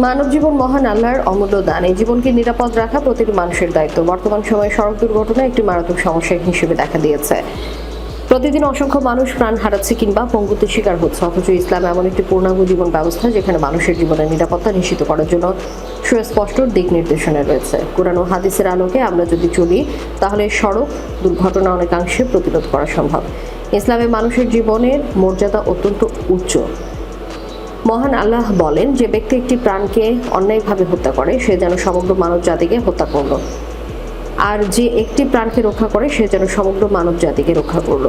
মানব জীবন মহান আল্লাহর অমূল্য দান। এই জীবনকে নিরাপদ রাখা প্রতিটি মানুষের দায়িত্ব। বর্তমান সময়ে সড়ক দুর্ঘটনা একটি মারাত্মক সমস্যা হিসেবে দেখা দিয়েছে। প্রতিদিন অসংখ্য মানুষ প্রাণ হারাচ্ছে কিংবা পঙ্গুত্বের শিকার হচ্ছে, অথচ ইসলাম এমন একটি পূর্ণাঙ্গ জীবন ব্যবস্থা যেখানে মানুষের জীবনের নিরাপত্তা নিশ্চিত করার জন্য সুস্পষ্ট দিক নির্দেশনা রয়েছে। কোরআন ও হাদিসের আলোকে আমরা যদি চলি তাহলে সড়ক দুর্ঘটনা অনেকাংশে প্রতিরোধ করা সম্ভব। ইসলামে মানুষের জীবনের মর্যাদা অত্যন্ত উচ্চ। মহান আল্লাহ বলেন, যে ব্যক্তি একটি প্রাণকে অন্যায়ভাবে হত্যা করে সে যেন সমগ্র মানব জাতিকে হত্যা করল, আর যে একটি প্রাণকে রক্ষা করে সে যেন সমগ্র মানব জাতিকে রক্ষা করল।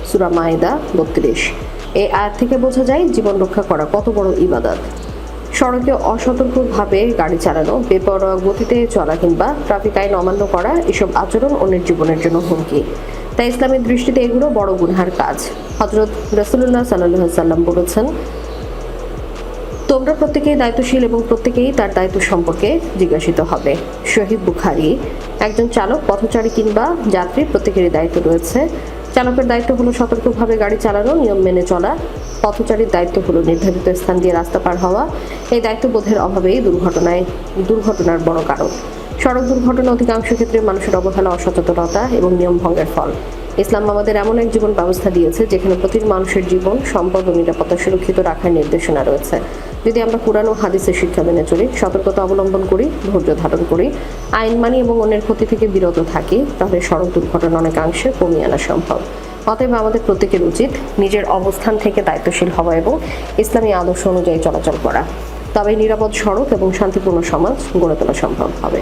সূরা মায়েদা 32। এই আয়াত থেকে বোঝা যায় জীবন রক্ষা করা কত বড় ইবাদত। সড়কে অসতর্কভাবে গাড়ি চালানো, বেপরোয়া গতিতে চলা কিংবা ট্রাফিক আইন অমান্য করা, এসব আচরণ অন্যের জীবনের জন্য হুমকি। তাই ইসলামের দৃষ্টিতে এগুলো বড় গুনহার কাজ। হযরত রাসূলুল্লাহ সাল্লাল্লাহু আলাইহি সাল্লাম বলেছেন, তোমরা প্রত্যেকেই দায়িত্বশীল এবং প্রত্যেকেই তার দায়িত্ব সম্পর্কে জিজ্ঞাসিত হবে। সহিহ বুখারী। একজন চালক, পথচারী কিংবা যাত্রী প্রত্যেকেরই দায়িত্ব রয়েছে। চালকের দায়িত্ব হলো সতর্কভাবে গাড়ি চালানো, নিয়ম মেনে চলা। পথচারীর দায়িত্ব হলো নির্ধারিত স্থান দিয়ে রাস্তা পার হওয়া। এই দায়িত্ববোধের অভাবেই দুর্ঘটনার বড় কারণ। সড়ক দুর্ঘটনা অধিকাংশ ক্ষেত্রে মানুষের অবহেলা, অসচেতনতা এবং নিয়ম ভঙ্গের ফল। ইসলাম আমাদের এমন এক জীবন ব্যবস্থা দিয়েছে যেখানে প্রতিটি মানুষের জীবন, সম্পদ ও নিরাপত্তা সুরক্ষিত রাখার নির্দেশনা রয়েছে। যদি আমরা কুরআন ও হাদিসের শিক্ষা মেনে চলি, সতর্কতা অবলম্বন করি, ধৈর্য ধারণ করি, আইন মানি এবং অন্যের ক্ষতি থেকে বিরত থাকি, তাহলে সড়ক দুর্ঘটনা অনেকাংশে কমিয়ে আনা সম্ভব। অতএব আমাদের প্রত্যেকের উচিত নিজের অবস্থান থেকে দায়িত্বশীল হওয়া এবং ইসলামী আদর্শ অনুযায়ী চলাচল করা। তবেই নিরাপদ সড়ক এবং শান্তিপূর্ণ সমাজ গড়ে তোলা সম্ভব হবে।